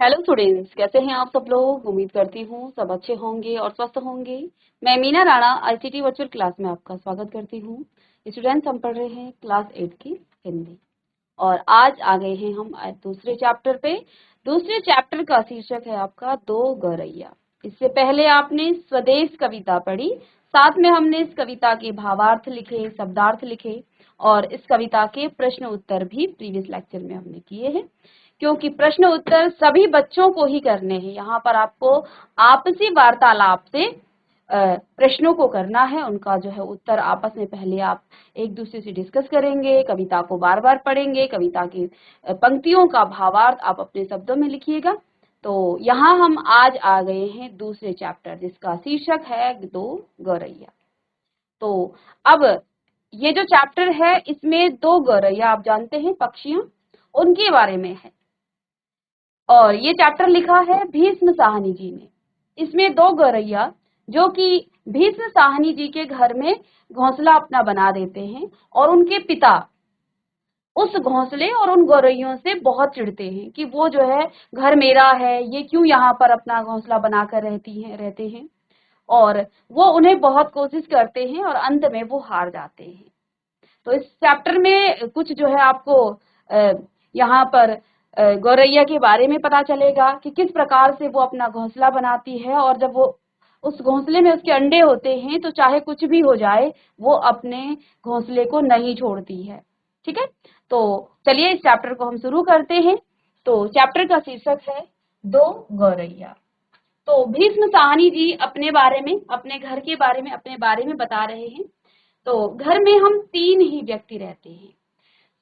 Hello students, कैसे हैं आप सब लोग। उम्मीद करती हूँ सब अच्छे होंगे और स्वस्थ होंगे। मैं Meena Rana ICT virtual class में आपका स्वागत करती हूँ। स्टूडेंट्स, हम पढ़ रहे हैं क्लास 8 की हिंदी और आज आ गए हैं हम दूसरे चैप्टर पे। दूसरे चैप्टर का शीर्षक है आपका दो गौरैया। इससे पहले आपने स्वदेश कविता पढ़ी, साथ में हमने इस कविता के भावार्थ लिखे, शब्दार्थ लिखे और इस कविता के प्रश्न उत्तर भी प्रीवियस लेक्चर में हमने किए हैं। क्योंकि प्रश्न उत्तर सभी बच्चों को ही करने हैं, यहाँ पर आपको आपसी वार्तालाप से प्रश्नों को करना है। उनका जो है उत्तर आपस में पहले आप एक दूसरे से डिस्कस करेंगे, कविता को बार बार पढ़ेंगे, कविता की पंक्तियों का भावार्थ आप अपने शब्दों में लिखिएगा। तो यहाँ हम आज आ गए हैं दूसरे चैप्टर जिसका शीर्षक है दो गौरैया। तो अब ये जो चैप्टर है इसमें दो गौरैया, आप जानते हैं पक्षियां, उनके बारे में है और ये चैप्टर लिखा है भीष्म साहनी जी ने। इसमें दो गौरैया जो कि भीष्म साहनी जी के घर में घोंसला अपना बना देते हैं और उनके पिता उस घोंसले और उन गौरैयों से बहुत चिढ़ते हैं कि वो जो है घर मेरा है, ये क्यों यहाँ पर अपना घोंसला बनाकर रहते हैं और वो उन्हें बहुत कोशिश करते हैं और अंत में वो हार जाते हैं। तो इस चैप्टर में कुछ जो है आपको यहाँ पर गौरैया के बारे में पता चलेगा कि किस प्रकार से वो अपना घोंसला बनाती है और जब वो उस घोंसले में उसके अंडे होते हैं तो चाहे कुछ भी हो जाए वो अपने घोंसले को नहीं छोड़ती है। ठीक है, तो चलिए इस चैप्टर को हम शुरू करते हैं। तो चैप्टर का शीर्षक है दो गौरैया। तो भीष्म साहनी जी अपने बारे में, अपने घर के बारे में, अपने बारे में बता रहे हैं। तो घर में हम तीन ही व्यक्ति रहते हैं।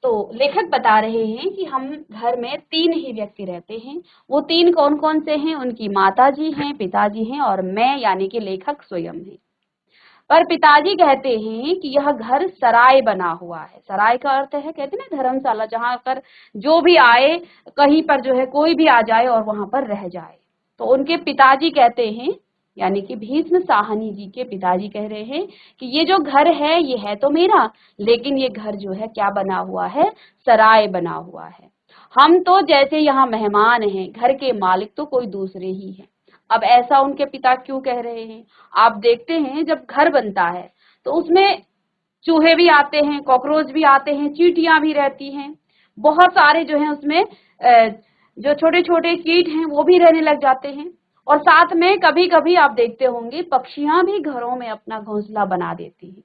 तो लेखक बता रहे हैं कि हम घर में तीन ही व्यक्ति रहते हैं। वो तीन कौन कौन से हैं? उनकी माता जी हैं, पिताजी हैं और मैं यानी कि लेखक स्वयं है। पर पिताजी कहते हैं कि यह घर सराय बना हुआ है। सराय का अर्थ है, कहते हैं ना, धर्मशाला, जहां पर जो भी आए, कहीं पर जो है कोई भी आ जाए और वहां पर रह जाए। तो उनके पिताजी कहते हैं, यानी कि भीष्म साहनी जी के पिताजी कह रहे हैं कि ये जो घर है ये है तो मेरा, लेकिन ये घर जो है क्या बना हुआ है? सराय बना हुआ है। हम तो जैसे यहाँ मेहमान हैं, घर के मालिक तो कोई दूसरे ही हैं। अब ऐसा उनके पिता क्यों कह रहे हैं? आप देखते हैं जब घर बनता है तो उसमें चूहे भी आते हैं, कॉकरोच भी आते हैं, चींटियां भी रहती हैं, बहुत सारे जो है उसमें जो छोटे छोटे कीट हैं वो भी रहने लग जाते हैं और साथ में कभी कभी आप देखते होंगे पक्षियां भी घरों में अपना घोंसला बना देती हैं।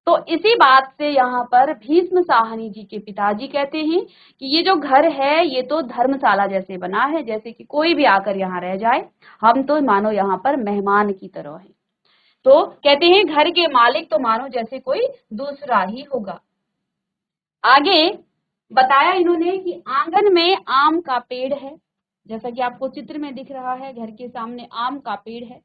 तो इसी बात से यहाँ पर भीष्म साहनी जी के पिताजी कहते हैं कि ये जो घर है ये तो धर्मशाला जैसे बना है, जैसे कि कोई भी आकर यहाँ रह जाए, हम तो मानो यहाँ पर मेहमान की तरह हैं। तो कहते हैं घर के मालिक तो मानो जैसे कोई दूसरा ही होगा। आगे बताया इन्होंने कि आंगन में आम का पेड़ है, जैसा कि आपको चित्र में दिख रहा है, घर के सामने आम का पेड़ है।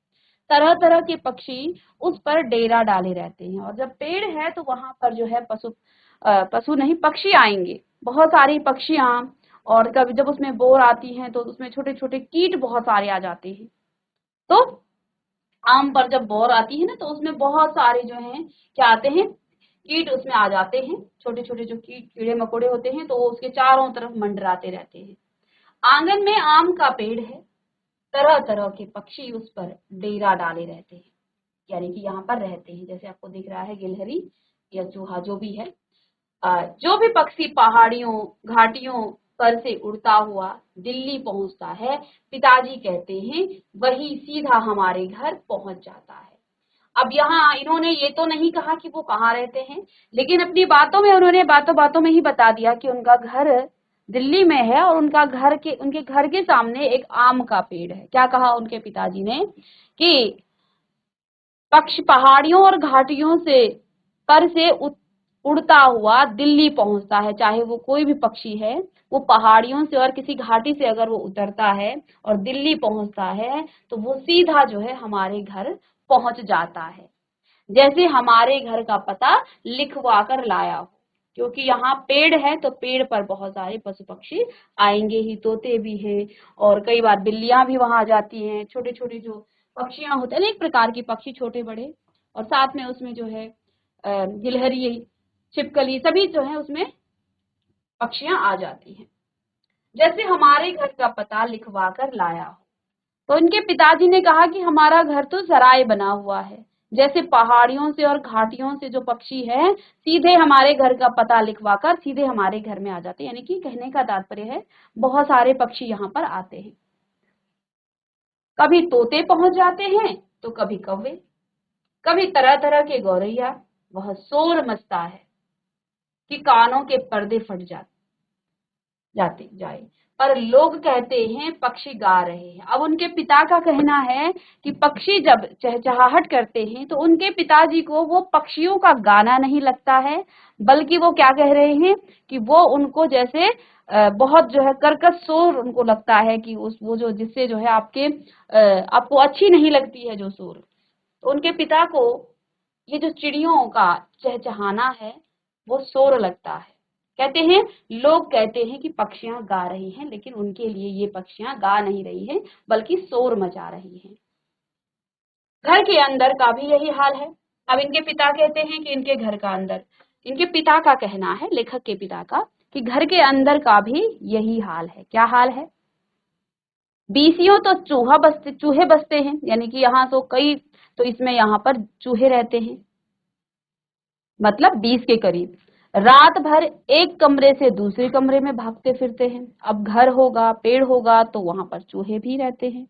तरह तरह के पक्षी उस पर डेरा डाले रहते हैं और जब पेड़ है तो वहां पर जो है पशु नहीं, पक्षी आएंगे, बहुत सारी पक्षियां। और कभी जब उसमें बोर आती हैं तो उसमें छोटे छोटे कीट बहुत सारे आ जाते हैं। तो आम पर जब बोर आती है ना तो उसमें बहुत सारे जो हैं क्या आते हैं? कीट उसमें आ जाते हैं। छोटे छोटे जो कीड़े मकोड़े होते हैं तो वो उसके चारों तरफ मंडराते रहते हैं। आंगन में आम का पेड़ है, तरह तरह के पक्षी उस पर डेरा डाले रहते हैं, यानी कि यहाँ पर रहते हैं। जैसे आपको दिख रहा है गिलहरी या चूहा जो भी है, जो भी पक्षी पहाड़ियों घाटियों पर से उड़ता हुआ दिल्ली पहुंचता है, पिताजी कहते हैं वही सीधा हमारे घर पहुंच जाता है। अब यहाँ इन्होंने ये तो नहीं कहा कि वो कहाँ रहते हैं, लेकिन अपनी बातों में उन्होंने बातों बातों में ही बता दिया कि उनका घर दिल्ली में है और उनके घर के सामने एक आम का पेड़ है। क्या कहा उनके पिताजी ने कि पक्ष पहाड़ियों और घाटियों से पर से उड़ता हुआ दिल्ली पहुंचता है। चाहे वो कोई भी पक्षी है, वो पहाड़ियों से और किसी घाटी से अगर वो उतरता है और दिल्ली पहुंचता है तो वो सीधा जो है हमारे घर पहुंच जाता है, जैसे हमारे घर का पता लिखवा कर लाया हो। क्योंकि यहाँ पेड़ है तो पेड़ पर बहुत सारे पशु पक्षी आएंगे ही, तोते भी हैं और कई बार बिल्लियां भी वहां आ जाती हैं। छोटे छोटे जो पक्षियां होते हैं, अनेक प्रकार के पक्षी, छोटे बड़े, और साथ में उसमें जो है गिलहरी, छिपकली, सभी जो है उसमें पक्षियां आ जाती हैं। जैसे हमारे घर का पता लिखवा कर लाया हो। तो इनके पिताजी ने कहा कि हमारा घर तो सराय बना हुआ है, जैसे पहाड़ियों से और घाटियों से जो पक्षी है सीधे हमारे घर का पता लिखवा कर सीधे हमारे घर में आ जाते हैं। यानी कि कहने का तात्पर्य है बहुत सारे पक्षी यहाँ पर आते हैं। कभी तोते पहुंच जाते हैं तो कभी कौवे, कभी तरह तरह के गौरैया। वह शोर मचता है कि कानों के पर्दे फट जाते जाए। पर लोग कहते हैं पक्षी गा रहे हैं। अब उनके पिता का कहना है कि पक्षी जब चहचहाहट करते हैं तो उनके पिताजी को वो पक्षियों का गाना नहीं लगता है, बल्कि वो क्या कह रहे हैं कि वो उनको जैसे बहुत जो है कर्कश शोर उनको लगता है कि उस वो जो जिससे जो है आपको अच्छी नहीं लगती है जो शोर। तो उनके पिता को ये जो चिड़ियों का चहचहाना है वो शोर लगता है। कहते हैं, लोग कहते हैं कि पक्षियां गा रही हैं, लेकिन उनके लिए ये पक्षियां गा नहीं रही हैं बल्कि शोर मचा रही हैं। घर के अंदर का भी यही हाल है। अब इनके पिता कहते हैं कि इनके घर का अंदर, इनके पिता का कहना है, लेखक के पिता का, कि घर के अंदर का भी यही हाल है। क्या हाल है? बीसियों तो चूहे बसते हैं, यानी कि यहाँ तो कई, तो इसमें यहाँ पर चूहे रहते हैं, मतलब 20 के करीब। रात भर एक कमरे से दूसरे कमरे में भागते फिरते हैं। अब घर होगा, पेड़ होगा, तो वहां पर चूहे भी रहते हैं।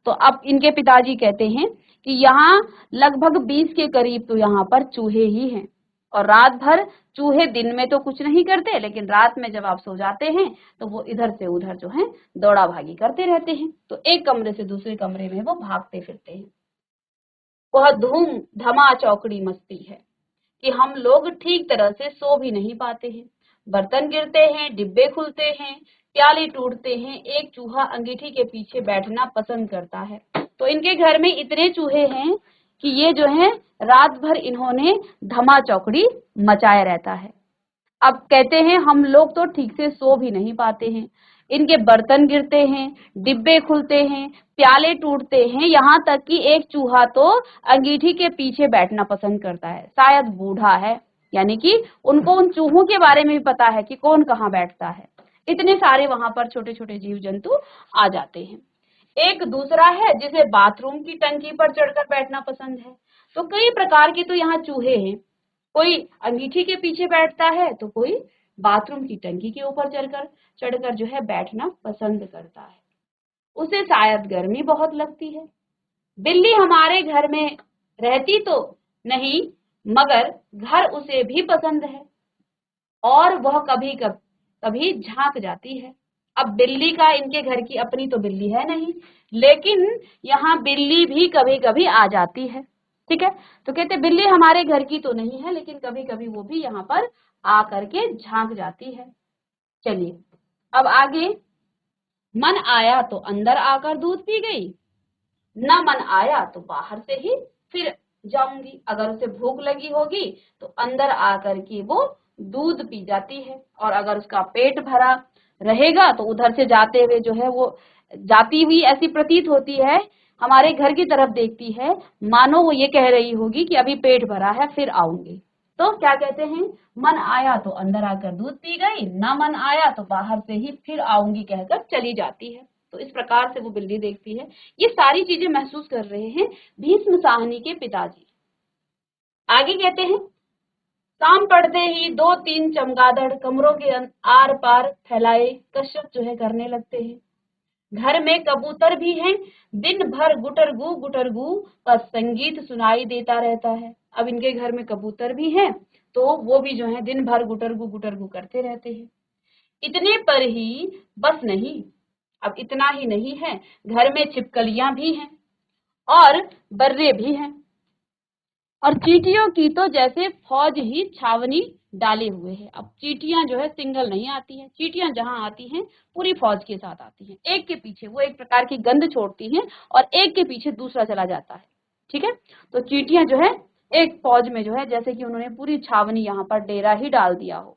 तो अब इनके पिताजी कहते हैं कि यहाँ लगभग 20 के करीब तो यहाँ पर चूहे ही हैं। और रात भर चूहे दिन में तो कुछ नहीं करते, लेकिन रात में जब आप सो जाते हैं तो वो इधर से उधर जो है दौड़ा भागी करते रहते हैं। तो एक कमरे से दूसरे कमरे में वो भागते फिरते हैं। वह धूम धमा चौकड़ी मस्ती है कि हम लोग ठीक तरह से सो भी नहीं पाते हैं। बर्तन गिरते हैं, डिब्बे खुलते हैं, प्याले टूटते हैं। एक चूहा अंगीठी के पीछे बैठना पसंद करता है। तो इनके घर में इतने चूहे हैं कि ये जो है रात भर इन्होंने धमा चौकड़ी मचाया रहता है। अब कहते हैं हम लोग तो ठीक से सो भी नहीं पाते हैं। इनके बर्तन गिरते हैं, डिब्बे खुलते हैं, प्याले टूटते हैं, यहाँ तक कि एक चूहा तो अंगीठी के पीछे बैठना पसंद करता है। शायद बूढ़ा है, यानी कि उनको उन चूहों के बारे में भी पता है कि कौन कहाँ बैठता है। इतने सारे वहां पर छोटे छोटे जीव जंतु आ जाते हैं। एक दूसरा है जिसे बाथरूम की टंकी पर चढ़कर बैठना पसंद है। तो कई प्रकार के तो यहाँ चूहे हैं। कोई अंगीठी के पीछे बैठता है तो कोई बाथरूम की टंकी के ऊपर चढ़कर जो है बैठना पसंद करता है। उसे शायद गर्मी बहुत लगती है। बिल्ली हमारे घर में रहती तो नहीं, मगर घर उसे भी पसंद है और वह कभी कभी झांक जाती है। अब बिल्ली का, इनके घर की अपनी तो बिल्ली है नहीं, लेकिन यहाँ बिल्ली भी कभी कभी आ जाती है। ठीक है, तो कहते बिल्ली हमारे घर की तो नहीं है, लेकिन कभी कभी वो भी यहाँ पर आ करके झांक जाती है। चलिए अब आगे। मन आया तो अंदर आकर दूध पी गई, न मन आया तो बाहर से ही फिर जाऊंगी। अगर उसे भूख लगी होगी तो अंदर आकर के वो दूध पी जाती है, और अगर उसका पेट भरा रहेगा तो उधर से जाते हुए जो है वो जाती हुई ऐसी प्रतीत होती है, हमारे घर की तरफ देखती है, मानो वो ये कह रही होगी कि अभी पेट भरा है फिर आऊंगी। तो क्या कहते हैं, मन आया तो अंदर आकर दूध पी गई, ना मन आया तो बाहर से ही फिर आऊंगी कहकर चली जाती है। तो इस प्रकार से वो बिल्ली देखती है। ये सारी चीजें महसूस कर रहे हैं भीष्म साहनी के पिताजी। आगे कहते हैं, शाम पड़ते ही 2-3 चमगादड़ कमरों के आर पार फैलाए कशरत जो है करने लगते हैं। घर में कबूतर भी हैं, दिन भर गुटरगू का संगीत सुनाई देता रहता है। अब इनके घर में कबूतर भी हैं, तो वो भी जो है दिन भर गुटरगू करते रहते हैं। इतने पर ही बस नहीं, अब इतना ही नहीं है, घर में छिपकलियां भी हैं और बर्रे भी हैं, और चींटियों की तो जैसे फौज ही छावनी डाले हुए है। अब चींटियां जो है सिंगल नहीं आती हैं, चींटियां जहां आती हैं पूरी फौज के साथ आती हैं। एक के पीछे वो एक प्रकार की गंध छोड़ती हैं और एक के पीछे दूसरा चला जाता है। ठीक है, तो चींटियां जो है एक फौज में जो है जैसे कि उन्होंने पूरी छावनी यहाँ पर डेरा ही डाल दिया हो।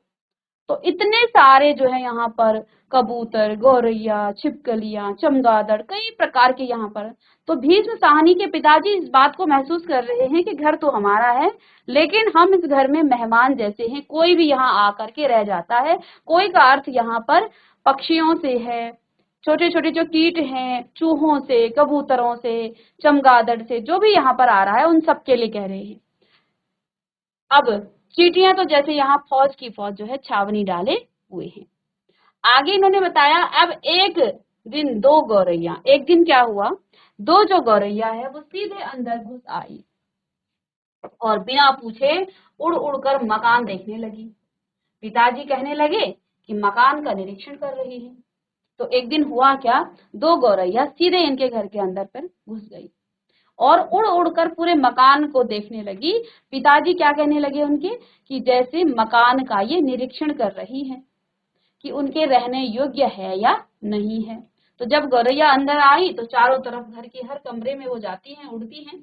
तो इतने सारे जो है यहाँ पर कबूतर, गौरैया, छिपकलियां, चमगादड़, कई प्रकार के यहाँ पर। तो भीष्म साहनी के पिताजी इस बात को महसूस कर रहे हैं कि घर तो हमारा है, लेकिन हम इस घर में मेहमान जैसे हैं। कोई भी यहाँ आकर के रह जाता है। कोई का अर्थ यहाँ पर पक्षियों से है, छोटे छोटे जो कीट हैं, चूहों से, कबूतरों से, चमगादड़ से, जो भी यहाँ पर आ रहा है उन सब के लिए कह रहे हैं। अब चींटियां तो जैसे यहाँ फौज की फौज जो है छावनी डाले हुए हैं। आगे इन्होंने बताया अब एक दिन दो गौरैया, एक दिन क्या हुआ, दो जो गौरैया है वो सीधे अंदर घुस आई और बिना पूछे उड़ उड़कर मकान देखने लगी। पिताजी कहने लगे कि मकान का निरीक्षण कर रही है। तो एक दिन हुआ क्या, दो गौरैया सीधे इनके घर के अंदर पर घुस गई और उड़ उड़कर पूरे मकान को देखने लगी। पिताजी क्या कहने लगे उनके कि जैसे मकान का ये निरीक्षण कर रही है कि उनके रहने योग्य है या नहीं है। तो जब गौरैया अंदर आई तो चारों तरफ घर के हर कमरे में वो जाती हैं, उड़ती हैं।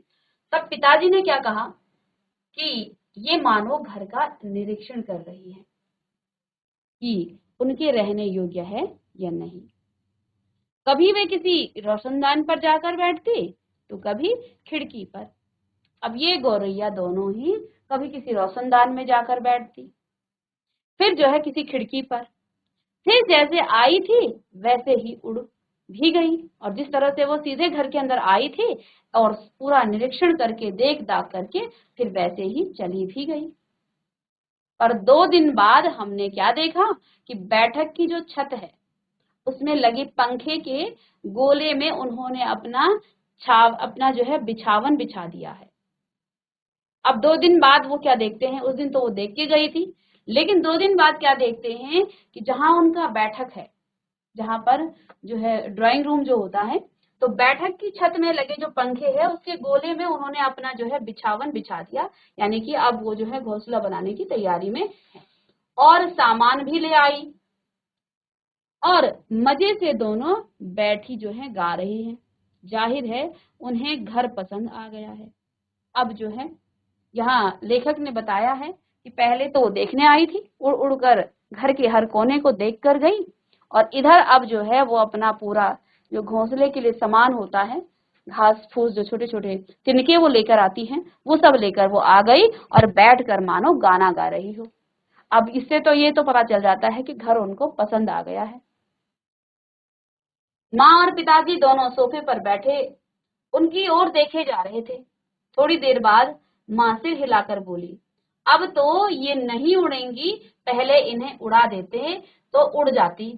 तब पिताजी ने क्या कहा कि ये मानो घर का निरीक्षण कर रही है कि उनके रहने योग्य है या नहीं। कभी वे किसी रोशनदान पर जाकर बैठती तो कभी खिड़की पर। अब ये गौरैया दोनों ही कभी किसी रोशनदान में जाकर बैठती, फिर जो है किसी खिड़की पर, फिर जैसे आई थी वैसे ही उड़ भी गई। और जिस तरह से वो सीधे घर के अंदर आई थी और पूरा निरीक्षण करके देख दाख करके फिर वैसे ही चली भी गई। पर 2 दिन बाद हमने क्या देखा कि बैठक की जो छत है उसमें लगे पंखे के गोले में उन्होंने अपना जो है बिछावन बिछा दिया है। अब 2 दिन बाद वो क्या देखते हैं, उस दिन तो वो देख के गई थी, लेकिन 2 दिन बाद क्या देखते हैं कि जहां उनका बैठक है, जहां पर जो है ड्राइंग रूम जो होता है, तो बैठक की छत में लगे जो पंखे है उसके गोले में उन्होंने अपना जो है बिछावन बिछा दिया, यानी कि अब वो जो है घोंसला बनाने की तैयारी में है। और सामान भी ले आई और मजे से दोनों बैठी जो है गा रही हैं। जाहिर है उन्हें घर पसंद आ गया है। अब जो है यहाँ लेखक ने बताया है कि पहले तो वो देखने आई थी, उड़ उड़कर घर के हर कोने को देख कर गई, और इधर अब जो है वो अपना पूरा जो घोंसले के लिए सामान होता है, घास फूस जो छोटे छोटे तिनके वो लेकर आती हैं, वो सब लेकर वो आ गई और बैठ कर मानो गाना गा रही हो। अब इससे तो ये तो पता चल जाता है कि घर उनको पसंद आ गया है। माँ और पिताजी दोनों सोफे पर बैठे उनकी ओर देखे जा रहे थे। थोड़ी देर बाद माँ सिर हिलाकर बोली, अब तो ये नहीं उड़ेंगी, पहले इन्हें उड़ा देते तो उड़ जाती।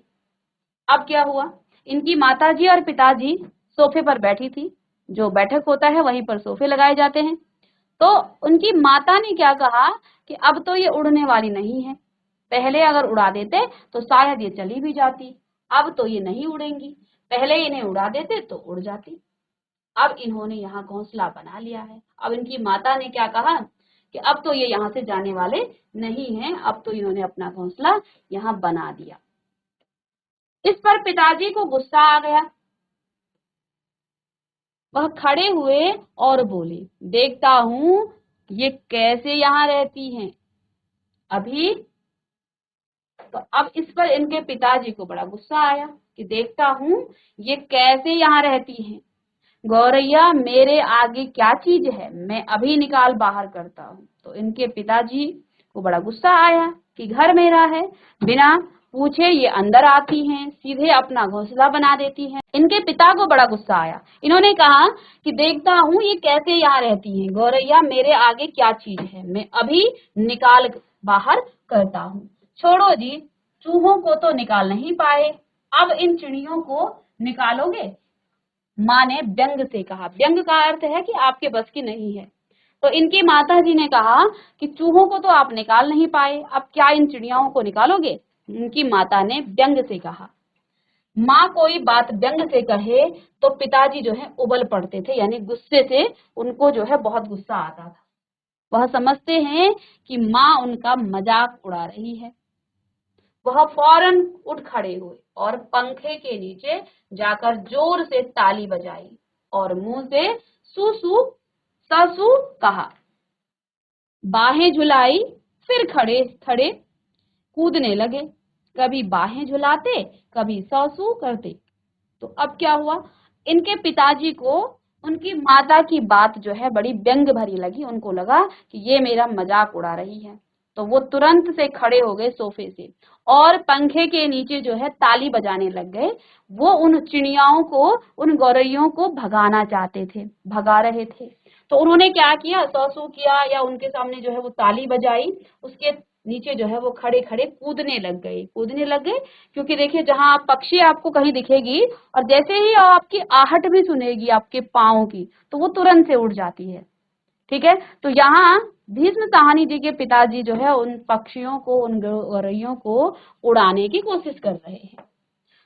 अब क्या हुआ, इनकी माताजी और पिताजी सोफे पर बैठी थी, जो बैठक होता है वहीं पर सोफे लगाए जाते हैं। तो उनकी माता ने क्या कहा कि अब तो ये उड़ने वाली नहीं है, पहले अगर उड़ा देते तो शायद ये चली भी जाती, अब तो ये नहीं उड़ेंगी, पहले इन्हें उड़ा देते तो उड़ जाती। अब इन्होंने यहाँ घोंसला बना लिया है। अब इनकी माता ने क्या कहा कि अब तो ये यहाँ से जाने वाले नहीं हैं, अब तो इन्होंने अपना घोंसला यहाँ बना दिया। इस पर पिताजी को गुस्सा आ गया। वह खड़े हुए और बोले, देखता हूं ये कैसे यहाँ रहती हैं अभी। तो अब इस पर इनके पिताजी को बड़ा गुस्सा आया कि देखता हूं ये कैसे यहाँ रहती हैं। गौरैया मेरे आगे क्या चीज है, मैं अभी निकाल बाहर करता हूँ। तो इनके पिताजी को बड़ा गुस्सा आया कि घर मेरा है, बिना पूछे ये अंदर आती हैं, सीधे अपना घोंसला बना देती हैं। इनके पिता को बड़ा गुस्सा आया। इन्होंने कहा कि देखता हूँ ये कैसे यहाँ रहती हैं, गौरैया मेरे आगे क्या चीज है, मैं अभी निकाल बाहर करता हूँ। छोड़ो जी, चूहों को तो निकाल नहीं पाए, अब इन चिड़ियों को निकालोगे। माँ ने व्यंग से कहा, व्यंग का अर्थ है कि आपके बस की नहीं है। तो इनकी माता जी ने कहा कि चूहों को तो आप निकाल नहीं पाए, अब क्या इन चिड़ियाओं को निकालोगे। इनकी माता ने व्यंग से कहा। माँ कोई बात व्यंग से कहे तो पिताजी जो है उबल पड़ते थे, यानी गुस्से से उनको जो है बहुत गुस्सा आता था। वह समझते हैं कि माँ उनका मजाक उड़ा रही है। वह फौरन उठ खड़े हुए और पंखे के नीचे जाकर जोर से ताली बजाई और मुंह से सुसु ससु कहा। बाहें झुलाई, फिर खड़े खड़े कूदने लगे, कभी बाहें झुलाते कभी ससु करते। तो अब क्या हुआ, इनके पिताजी को उनकी माता की बात जो है बड़ी व्यंग भरी लगी। उनको लगा कि ये मेरा मजाक उड़ा रही है। तो वो तुरंत से खड़े हो गए सोफे से और पंखे के नीचे जो है ताली बजाने लग गए। वो उन चिड़ियाओं को, उन गौरैयों को भगाना चाहते थे, भगा रहे थे। तो उन्होंने क्या किया, सौ सौ किया या उनके सामने जो है वो ताली बजाई, उसके नीचे जो है वो खड़े खड़े कूदने लग गए, कूदने लग गए। क्योंकि देखिए जहां आप पक्षी आपको कहीं दिखेगी और जैसे ही आपकी आहट भी सुनेगी आपके पाँव की, तो वो तुरंत से उड़ जाती है। ठीक है, तो यहाँ भीष्म साहनी जी के पिताजी जो है उन पक्षियों को, उन गौरैयों को उड़ाने की कोशिश कर रहे हैं।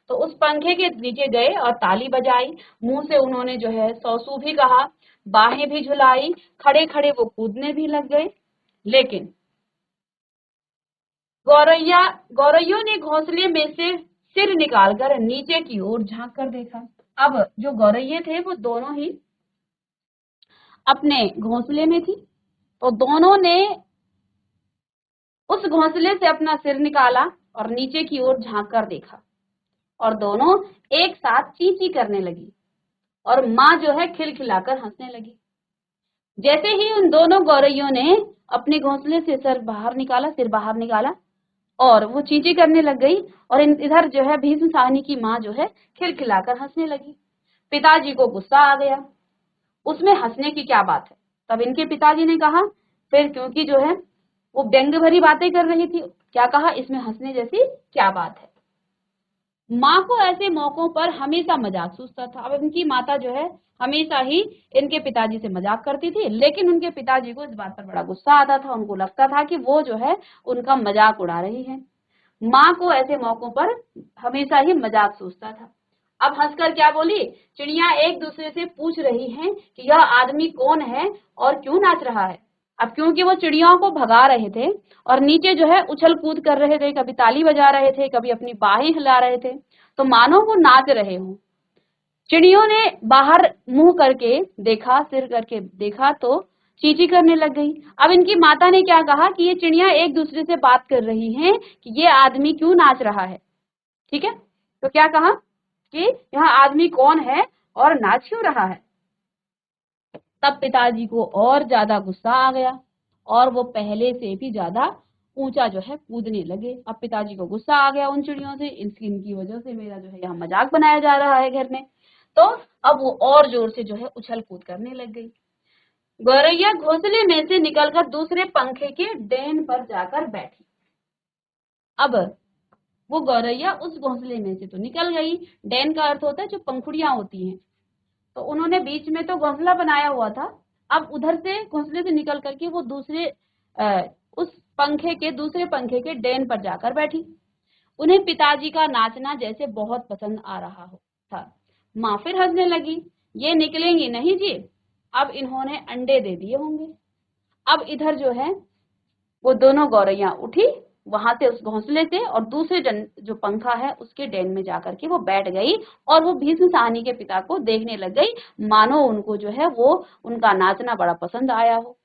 तो उस पंखे के नीचे गए और ताली बजाई, मुंह से उन्होंने जो है सौसू भी कहा, बाहें भी झुलाई, खड़े खड़े वो कूदने भी लग गए। लेकिन गौरैयों ने घोंसले में से सिर निकालकर नीचे की ओर झांक कर देखा। अब जो गौरैये थे वो दोनों ही अपने घोंसले में थी, तो दोनों ने उस घोंसले से अपना सिर निकाला और नीचे की ओर झांक कर देखा, और दोनों एक साथ ची ची करने लगी और माँ जो है खिलखिलाकर हंसने लगी। जैसे ही उन दोनों गौरैयों ने अपने घोंसले से सिर बाहर निकाला और वो चींची करने लग गई, और इधर जो है भीष्म साहनी की माँ जो है खिलखिलाकर हंसने लगी। पिताजी को गुस्सा आ गया, उसमें हंसने की क्या बात है। तब इनके पिताजी ने कहा, फिर क्योंकि जो है वो व्यंग भरी बातें कर रही थी, क्या कहा, इसमें हंसने जैसी क्या बात है। माँ को ऐसे मौकों पर हमेशा मजाक सूझता था। अब इनकी माता जो है हमेशा ही इनके पिताजी से मजाक करती थी, लेकिन उनके पिताजी को इस बात पर बड़ा गुस्सा आता था। उनको लगता था कि वो जो है उनका मजाक उड़ा रही है। माँ को ऐसे मौकों पर हमेशा ही मजाक सूझता था। अब हंसकर क्या बोली, चिड़िया एक दूसरे से पूछ रही हैं कि यह आदमी कौन है और क्यों नाच रहा है। अब क्योंकि वो चिड़ियाओं को भगा रहे थे और नीचे जो है उछल कूद कर रहे थे, कभी ताली बजा रहे थे, कभी अपनी बाहें हिला रहे थे, तो मानो वो नाच रहे हों। चिड़ियों ने बाहर मुंह करके देखा, सिर करके देखा, तो चींची करने लग गई। अब इनकी माता ने क्या कहा कि ये चिड़िया एक दूसरे से बात कर रही हैं कि ये आदमी क्यों नाच रहा है। ठीक है, तो क्या कहा कि यह आदमी कौन है और नाच क्यों रहा है। तब पिताजी को और ज्यादा गुस्सा आ गया और वो पहले से भी ज्यादा ऊंचा जो है कूदने लगे। अब पिताजी को गुस्सा आ गया उन चिड़ियों से, इनकी वजह से मेरा जो है यहाँ मजाक बनाया जा रहा है घर में। तो अब वो और जोर से जो है उछल कूद करने लग गई। गौरैया घोंसले में से निकलकर दूसरे पंखे के डेन पर जाकर बैठी। अब वो गौरैया उस घोंसले में से तो निकल गई, डेन का अर्थ होता है जो पंखुड़ियां होती हैं, तो उन्होंने बीच में तो घोंसला बनाया हुआ था। अब उधर से घोंसले से निकल करके वो उस दूसरे पंखे के डेन पर जाकर बैठी। उन्हें पिताजी का नाचना जैसे बहुत पसंद आ रहा हो था। माँ फिर हंसने लगी, ये निकलेंगी नहीं जी, अब इन्होंने अंडे दे दिए होंगे। अब इधर जो है वो दोनों गौरैया उठी वहां से उस घोंसले से और दूसरे जो पंखा है उसके डेन में जाकर के वो बैठ गई और वो भीष्म साहनी के पिता को देखने लग गई, मानो उनको जो है वो उनका नाचना बड़ा पसंद आया हो।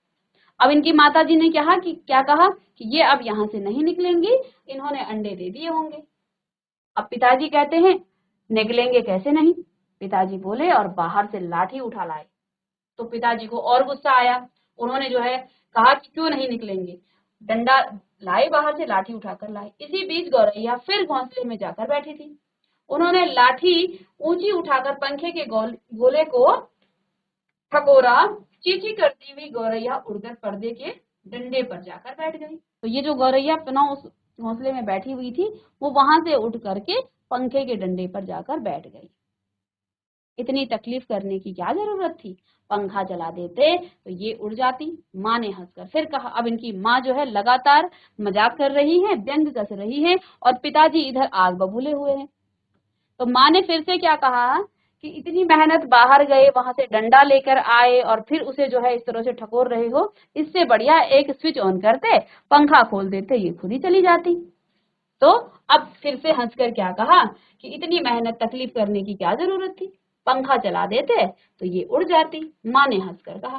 अब इनकी माता जी ने क्या कहा कि ये अब यहाँ से नहीं निकलेंगी, इन्होंने अंडे दे दिए होंगे। अब पिताजी कहते हैं, निकलेंगे कैसे नहीं। पिताजी बोले और बाहर से लाठी उठा लाए। तो पिताजी को और गुस्सा आया, उन्होंने जो है कहा कि क्यों नहीं निकलेंगे, डंडा लाए, बाहर से लाठी उठाकर लाए। इसी बीच गौरैया फिर घोंसले में जाकर बैठी थी। उन्होंने लाठी ऊंची उठाकर पंखे के गोले को ठकोरा। चींची करती हुई गौरैया उड़कर पर्दे के डंडे पर जाकर बैठ गई। तो ये जो गौरैया पुनः उस घोंसले में बैठी हुई थी, वो वहां से उठ करके पंखे के डंडे पर जाकर बैठ गई। इतनी तकलीफ करने की क्या जरूरत थी, पंखा जला देते तो ये उड़ जाती। माँ ने हंसकर फिर कहा। अब इनकी माँ जो है लगातार मजाक कर रही है, व्यंग कस रही है, और पिताजी इधर आग बबूले हुए हैं। तो माँ ने फिर से क्या कहा कि इतनी मेहनत बाहर गए, वहां से डंडा लेकर आए और फिर उसे जो है इस तरह से ठकोर रहे हो, इससे बढ़िया एक स्विच ऑन करते, पंखा खोल देते, ये खुद ही चली जाती। तो अब फिर से हंसकर क्या कहा कि इतनी मेहनत तकलीफ करने की क्या जरूरत थी, पंखा चला देते तो ये उड़ जाती। माँ ने हंसकर कहा।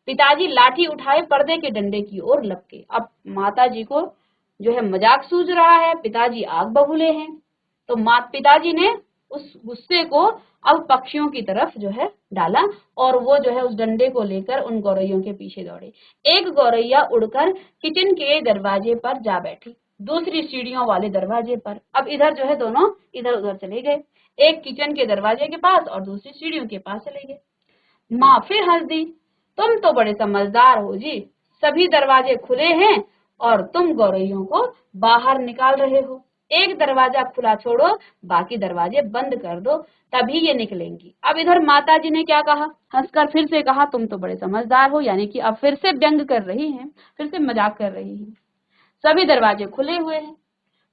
पिताजी लाठी उठाए पर्दे के डंडे की ओर लपके। अब माता जी को जो है मजाक सूझ रहा है, पिताजी आग बबूले हैं। तो पिताजी ने उस गुस्से को अब पक्षियों की तरफ जो है डाला और वो जो है उस डंडे को लेकर उन गौरैयों के पीछे दौड़े। एक गौरैया उड़कर किचन के दरवाजे पर जा बैठी, दूसरी सीढ़ियों वाले दरवाजे पर। अब इधर जो है दोनों इधर उधर चले गए, एक किचन के दरवाजे के पास और दूसरी सीढ़ियों के पास चले गए। माँ फिर हंस दी, तुम तो बड़े समझदार हो जी, सभी दरवाजे खुले हैं और तुम गौरैयों को बाहर निकाल रहे हो। एक दरवाजा खुला छोड़ो, बाकी दरवाजे बंद कर दो, तभी ये निकलेंगी। अब इधर माता जी ने क्या कहा, हंसकर फिर से कहा, तुम तो बड़े समझदार हो, यानी कि अब फिर से व्यंग कर रही हैं, फिर से मजाक कर रही हैं। सभी दरवाजे खुले हुए हैं,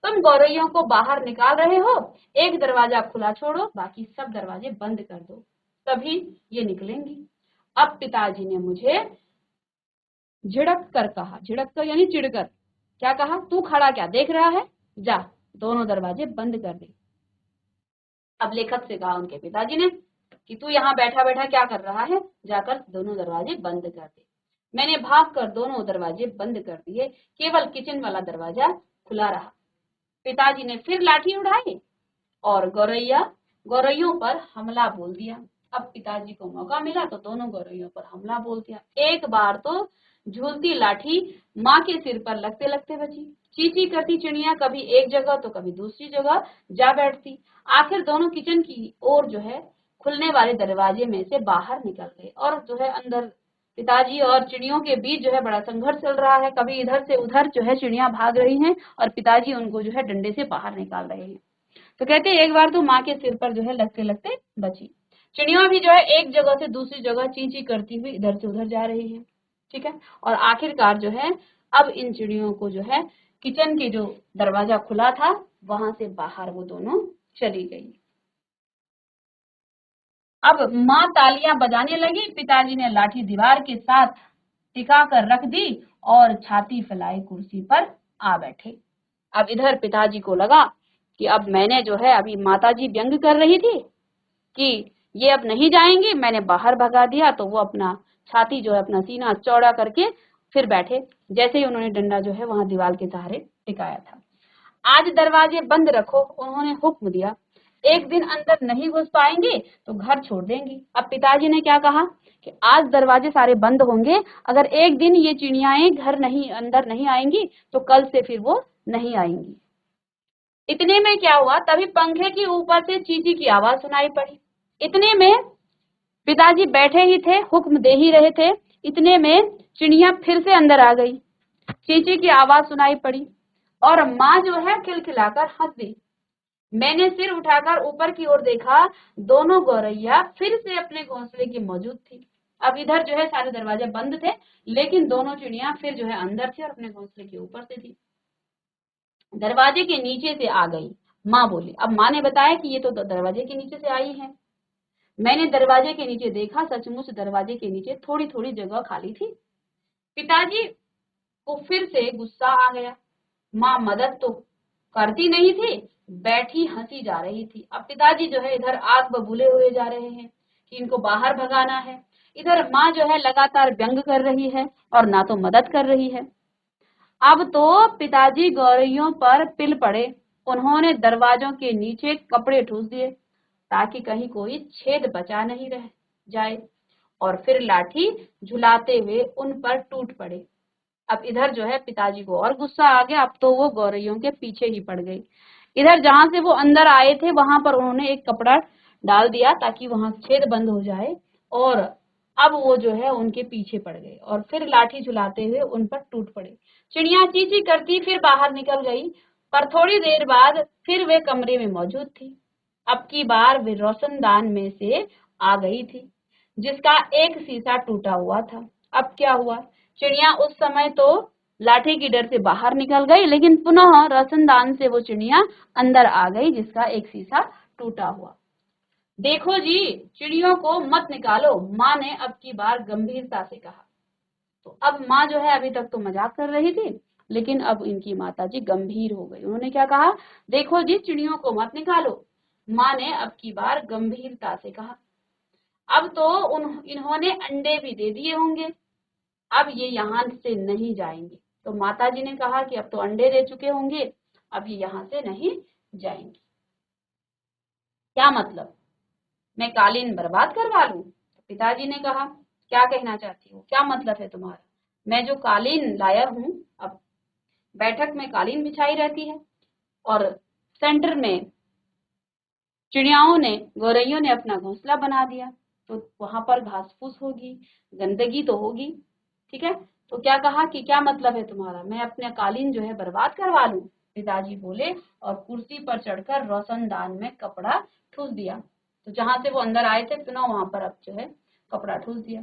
तुम गौरैयों को बाहर निकाल रहे हो, एक दरवाजा खुला छोड़ो, बाकी सब दरवाजे बंद कर दो, तभी ये निकलेंगी। अब पिताजी ने मुझे झिड़क कर कहा, झिड़क कर यानी चिढ़कर क्या कहा, तू खड़ा क्या देख रहा है, जा दोनों दरवाजे बंद कर दे। अब लेखक से कहा उनके पिताजी ने कि तू यहाँ बैठा बैठा क्या कर रहा है, जाकर दोनों दरवाजे बंद कर दे। मैंने भाग कर दोनों दरवाजे बंद कर दिए, केवल किचन वाला दरवाजा खुला रहा। पिताजी ने फिर लाठी उठाई और गौरैयों पर हमला बोल दिया। अब पिताजी को मौका मिला तो दोनों गौरैयों पर हमला बोल दिया। एक बार तो झूलती लाठी माँ के सिर पर लगते लगते बची। चींची करती चिड़िया कभी एक जगह तो कभी दूसरी जगह जा बैठती। आखिर दोनों किचन की ओर जो है खुलने वाले दरवाजे में से बाहर निकल गए और जो है अंदर पिताजी और चिड़ियों के बीच जो है बड़ा संघर्ष चल रहा है। कभी इधर से उधर जो है चिड़िया भाग रही हैं और पिताजी उनको जो है डंडे से बाहर निकाल रहे हैं। तो कहते हैं एक बार तो माँ के सिर पर जो है लगते लगते बची। चिड़िया भी जो है एक जगह से दूसरी जगह ची ची करती हुई इधर से उधर जा रही है, ठीक है। और आखिरकार जो है अब इन चिड़ियों को जो है किचन के जो दरवाजा खुला था वहां से बाहर वो दोनों चली गई। अब माँ तालियां बजाने लगी, पिताजी ने लाठी दीवार के साथ टिका कर रख दी और छाती फैलाई कुर्सी पर आ बैठे। अब इधर पिताजी को लगा कि अब मैंने जो है अभी माताजी व्यंग कर रही थी कि ये अब नहीं जाएंगी, मैंने बाहर भगा दिया तो वो अपना छाती जो है अपना सीना चौड़ा करके फिर बैठे, जैसे ही उन्होंने डंडा जो है वहां दीवार के सहारे टिकाया था। आज दरवाजे बंद रखो, उन्होंने हुक्म दिया। एक दिन अंदर नहीं घुस पाएंगे तो घर छोड़ देंगी। अब पिताजी ने क्या कहा कि आज दरवाजे सारे बंद होंगे, अगर एक दिन ये चिड़ियाएं घर नहीं अंदर नहीं आएंगी तो कल से फिर वो नहीं आएंगी। इतने में क्या हुआ, तभी पंखे के ऊपर से चींची की आवाज सुनाई पड़ी। इतने में पिताजी बैठे ही थे, हुक्म दे ही रहे थे, इतने में चिड़िया फिर से अंदर आ गई। चींची की आवाज सुनाई पड़ी और माँ जो है खिलखिलाकर हंस दी। मैंने सिर उठाकर ऊपर की ओर देखा, दोनों गौरैया फिर से अपने घोंसले की मौजूद थी। अब इधर जो है सारे दरवाजे बंद थे, लेकिन दोनों चिड़िया फिर जो है अंदर थी और अपने घोंसले के ऊपर से थी। दरवाजे के नीचे से आ गई, माँ बोली। अब माँ ने बताया कि ये तो दरवाजे के नीचे से आई है। मैंने दरवाजे के नीचे देखा, सचमुच दरवाजे के नीचे थोड़ी थोड़ी जगह खाली थी। पिताजी को फिर से गुस्सा आ गया। माँ मदद तो करती नहीं थी, बैठी हंसी जा रही थी। अब पिताजी जो है इधर आग बबूले हुए जा रहे हैं कि इनको बाहर भगाना है, इधर माँ जो है लगातार व्यंग कर रही है और ना तो मदद कर रही है। अब तो पिताजी गौरैयों पर पिल पड़े, उन्होंने दरवाजों के नीचे कपड़े ठूस दिए ताकि कहीं कोई छेद बचा नहीं रह जाए और फिर लाठी झुलाते हुए उन पर टूट पड़े। अब इधर जो है पिताजी को और गुस्सा आ गया, अब तो वो गौरैयों के पीछे ही पड़ गई। इधर जहां से वो अंदर आए थे वहां पर उन्होंने एक कपड़ा डाल दिया ताकि वहां छेद बंद हो जाए और अब वो जो है उनके पीछे पड़ गए और फिर लाठी झुलाते हुए उन पर टूट पड़े। चिड़िया चींची करती फिर बाहर निकल गई, पर थोड़ी देर बाद फिर वे कमरे में मौजूद थी। अब की बार वे रोशनदान में से आ गई थी जिसका एक शीशा टूटा हुआ था। अब क्या हुआ, चिड़िया उस समय तो लाठी की डर से बाहर निकल गई, लेकिन पुनः रोशनदान से वो चिड़िया अंदर आ गई जिसका एक शीशा टूटा हुआ। देखो जी, चिड़ियों को मत निकालो, माँ ने अब की बार गंभीरता से कहा। तो अब माँ जो है अभी तक तो मजाक कर रही थी, लेकिन अब इनकी माताजी गंभीर हो गई। उन्होंने क्या कहा, देखो जी चिड़ियों को मत निकालो, माँ ने अब की बार गंभीरता से कहा। अब तो इन्होंने अंडे भी दे दिए होंगे, अब ये यहाँ से नहीं जाएंगे। तो माताजी ने कहा कि अब तो अंडे दे चुके होंगे, अब ये यहाँ से नहीं जाएंगे। क्या मतलब, मैं कालीन बर्बाद करवा लूं? तो पिताजी ने कहा, क्या कहना चाहती हो, क्या मतलब है तुम्हारा? मैं जो कालीन लाया हूं, अब बैठक में कालीन बिछाई रहती है और सेंटर में चिड़ियाओं ने, गौरैयों ने अपना घोंसला बना दिया, तो वहां पर घास फूस होगी, गंदगी तो होगी, ठीक है। तो क्या कहा कि क्या मतलब है तुम्हारा, मैं अपने कालीन जो है बर्बाद करवा लूं? पिताजी बोले और कुर्सी पर चढ़कर रोशनदान में कपड़ा ठूस दिया। तो जहां से वो अंदर आए थे पुनः वहां पर अब जो है कपड़ा ठूस दिया।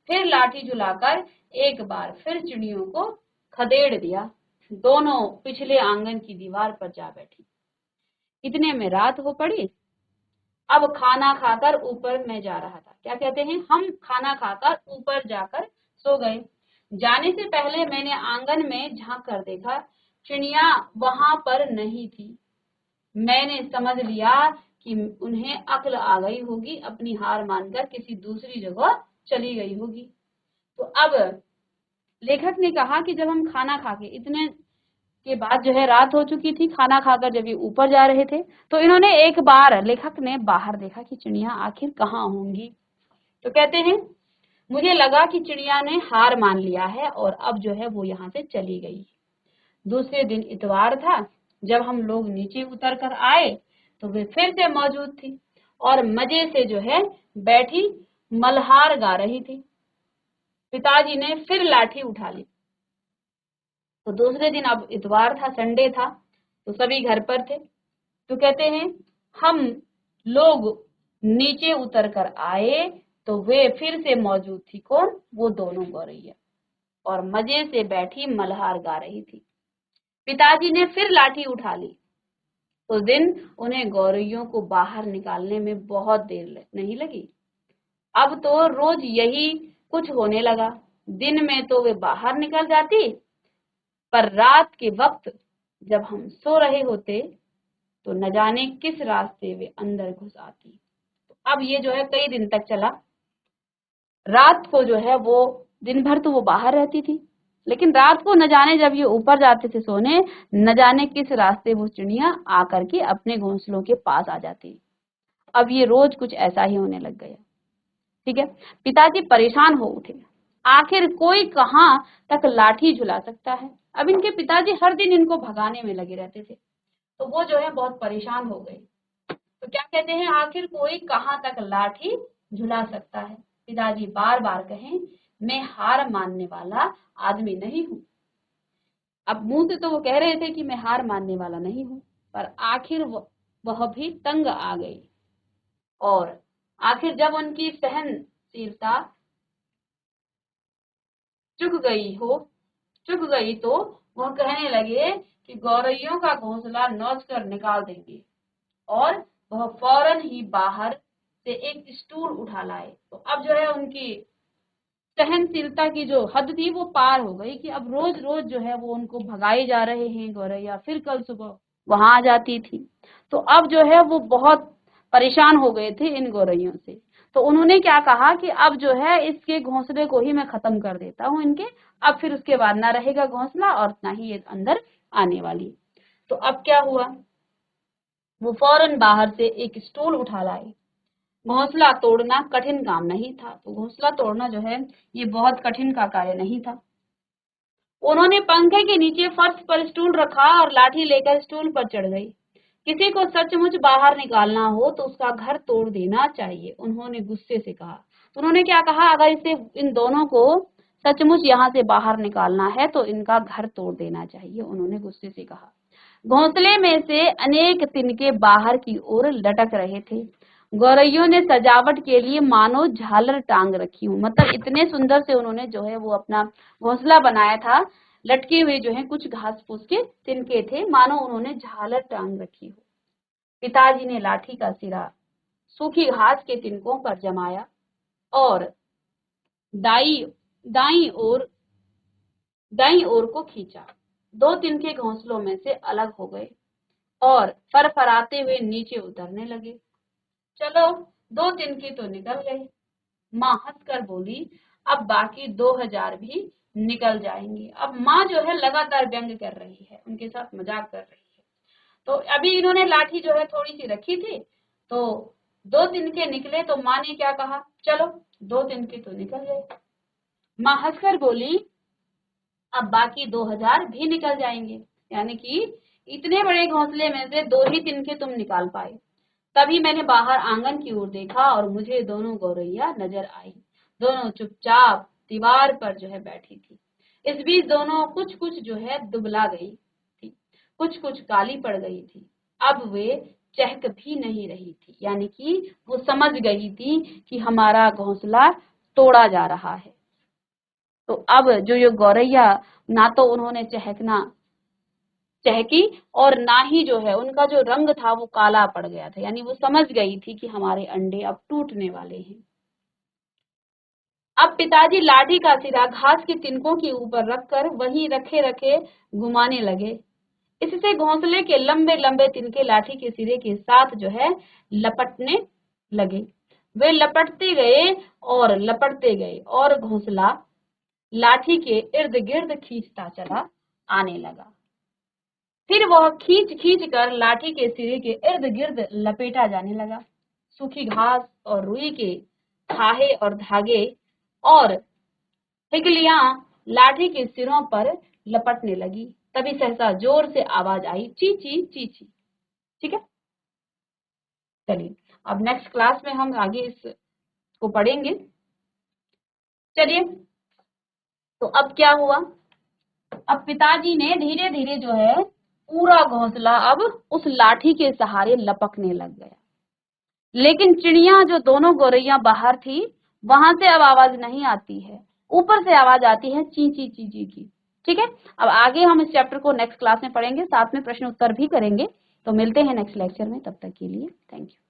फिर लाठी झुलाकर एक बार फिर चिड़ियों को खदेड़ दिया। दोनों पिछले आंगन की दीवार पर जा बैठी। इतने में रात हो पड़ी। अब खाना खाकर ऊपर मैं जा रहा था, क्या कहते हैं, हम खाना खाकर ऊपर जाकर सो गए। जाने से पहले मैंने आंगन में झांक कर देखा, चिड़िया वहां पर नहीं थी। मैंने समझ लिया कि उन्हें अक्ल आ गई होगी, अपनी हार मानकर किसी दूसरी जगह चली गई होगी। तो अब लेखक ने कहा कि जब हम खाना खा के इतने के बाद जो है रात हो चुकी थी, खाना खाकर जब ये ऊपर जा रहे थे तो इन्होंने एक बार, लेखक ने बाहर देखा कि चिड़िया आखिर कहाँ होंगी। तो कहते हैं मुझे लगा कि चिड़िया ने हार मान लिया है और अब जो है वो यहाँ से चली गई। दूसरे दिन इतवार था। जब हम लोग नीचे उतर कर आए तो वे फिर से मौजूद थी और मजे से जो है बैठी मल्हार गा रही थी। पिताजी ने फिर लाठी उठा ली। तो दूसरे दिन, अब इतवार था, संडे था, तो सभी घर पर थे। तो कहते हैं हम लोग नीचे उतर कर आए तो वे फिर से मौजूद थी। कौन? वो दोनों गौरैया, और मजे से बैठी मल्हार गा रही थी। पिताजी ने फिर लाठी उठा ली। उस दिन उन्हें गौरैयों को बाहर निकालने में बहुत देर नहीं लगी। अब तो रोज यही कुछ होने लगा। दिन में तो वे बाहर निकल जाती, पर रात के वक्त जब हम सो रहे होते तो न जाने किस रास्ते वे अंदर घुस आती। तो अब ये जो है कई दिन तक चला। रात को जो है वो, दिन भर तो वो बाहर रहती थी, लेकिन रात को न जाने जब ये ऊपर जाते थे सोने, न जाने किस रास्ते वो चिड़िया आकर के अपने घोंसलों के पास आ जाती। अब ये रोज कुछ ऐसा ही होने लग गया, ठीक है। पिताजी परेशान हो उठे। आखिर कोई कहाँ तक लाठी झुला सकता है? अब इनके पिताजी हर दिन इनको भगाने में लगे रहते थे, तो वो जो है बहुत परेशान हो गए। तो क्या कहते हैं, आखिर कोई कहाँ तक लाठी झुला सकता है? पिताजी बार बार कहें, मैं हार मानने वाला आदमी नहीं हूँ। अब मुंह से तो वो कह रहे थे कि मैं हार मानने वाला नहीं हूँ, पर आखिर वह भी तंग आ गई। और आखिर जब उनकी सहनशीलता चुक गई तो वह कहने लगे कि गौरैयों का घोंसला नोच कर निकाल देंगे। और वह फौरन ही बाहर से एक स्टूल उठा लाए। तो अब जो है उनकी सहनशीलता की जो हद थी वो पार हो गई कि अब रोज रोज जो है वो उनको भगाए जा रहे हैं गौरैया, फिर कल सुबह वहां आ जाती थी। तो अब जो है वो बहुत परेशान हो गए थे इन गौरैयों से। तो उन्होंने क्या कहा कि अब जो है इसके घोंसले को ही मैं खत्म कर देता हूँ इनके, अब फिर उसके बाद ना रहेगा घोंसला और ना ही ये अंदर आने वाली। तो अब क्या हुआ, वो फौरन बाहर से एक स्टूल उठा लाए। घोंसला तोड़ना कठिन काम नहीं था, तो घोंसला तोड़ना जो है ये बहुत कठिन का कार्य नहीं था। उन्होंने पंखे के नीचे फर्श पर स्टूल रखा और लाठी लेकर स्टूल पर चढ़ गई। किसी को सचमुच बाहर निकालना हो तो उसका घर तोड़ देना चाहिए, उन्होंने गुस्से से कहा। तो उन्होंने क्या कहा, अगर इसे इन दोनों को सचमुच यहाँ से बाहर निकालना है तो इनका घर तोड़ देना चाहिए, उन्होंने गुस्से से कहा। घोंसले में से अनेक तिनके बाहर की ओर लटक रहे थे। गौरैयों ने सजावट के लिए मानो झालर टांग रखी हूँ, मतलब इतने सुंदर से उन्होंने जो है वो अपना घोंसला बनाया था। लटके हुए जो है कुछ घास फूस के तिनके थे, मानो उन्होंने झालर टांग रखी हो। पिताजी ने लाठी का सिरा सूखी घास के तिनकों पर जमाया और दाई दाई ओर दाई ओर को खींचा। दो तिनके घोंसलों में से अलग हो गए और फरफराते हुए नीचे उतरने लगे। चलो, दो तिनके तो निकल गए। माँ हंसकर बोली, अब बाकी 2000 भी निकल जाएंगे। अब माँ जो है लगातार व्यंग कर रही है, उनके साथ मजाक कर रही है। तो अभी इन्होंने लाठी जो है थोड़ी सी रखी थी, तो 2 तिनके निकले तो माँ ने क्या कहा, चलो 2 तिनके तो निकल गए। माँ हंसकर बोली, अब बाकी 2000 भी निकल जाएंगे। यानी कि इतने बड़े घोंसले में से 2 ही तिनके तुम निकाल पाए। तभी मैंने बाहर आंगन की ओर देखा और मुझे दोनों गौरैया नजर आई। दोनों चुपचाप दीवार पर जो है बैठी थी। इस बीच दोनों कुछ कुछ जो है दुबला गई थी, कुछ कुछ काली पड़ गई थी। अब वे चहक भी नहीं रही थी, यानी कि वो समझ गई थी कि हमारा घोंसला तोड़ा जा रहा है। तो अब जो ये गौरैया, ना तो उन्होंने चहकी और ना ही जो है उनका जो रंग था वो काला पड़ गया था, यानी वो समझ गई थी कि हमारे अंडे अब टूटने वाले हैं। अब पिताजी लाठी का सिरा घास के तिनकों के ऊपर रखकर वहीं रखे रखे घुमाने लगे। इससे घोंसले के लंबे लंबे तिनके लाठी के सिरे के साथ जो है लपटने लगे। वे लपटते गए और घोंसला लाठी के इर्द गिर्द खींचता चला आने लगा। फिर वह खींच खींच कर लाठी के सिरे के इर्द गिर्द लपेटा जाने लगा। सूखी घास और रुई के थाहे और धागे और हिकलियां लाठी के सिरों पर लपटने लगी। तभी सहसा जोर से आवाज आई, चींची चींची। ठीक है, चलिए अब नेक्स्ट क्लास में हम आगे इसको पढ़ेंगे। चलिए, तो अब क्या हुआ, अब पिताजी ने धीरे धीरे जो है पूरा घोंसला अब उस लाठी के सहारे लपकने लग गया। लेकिन चिड़िया जो दोनों गौरैया बाहर थी, वहां से अब आवाज नहीं आती है, ऊपर से आवाज आती है ची ची ची ची की। ठीक है, अब आगे हम इस चैप्टर को नेक्स्ट क्लास में पढ़ेंगे, साथ में प्रश्न उत्तर भी करेंगे। तो मिलते हैं नेक्स्ट लेक्चर में, तब तक के लिए थैंक यू।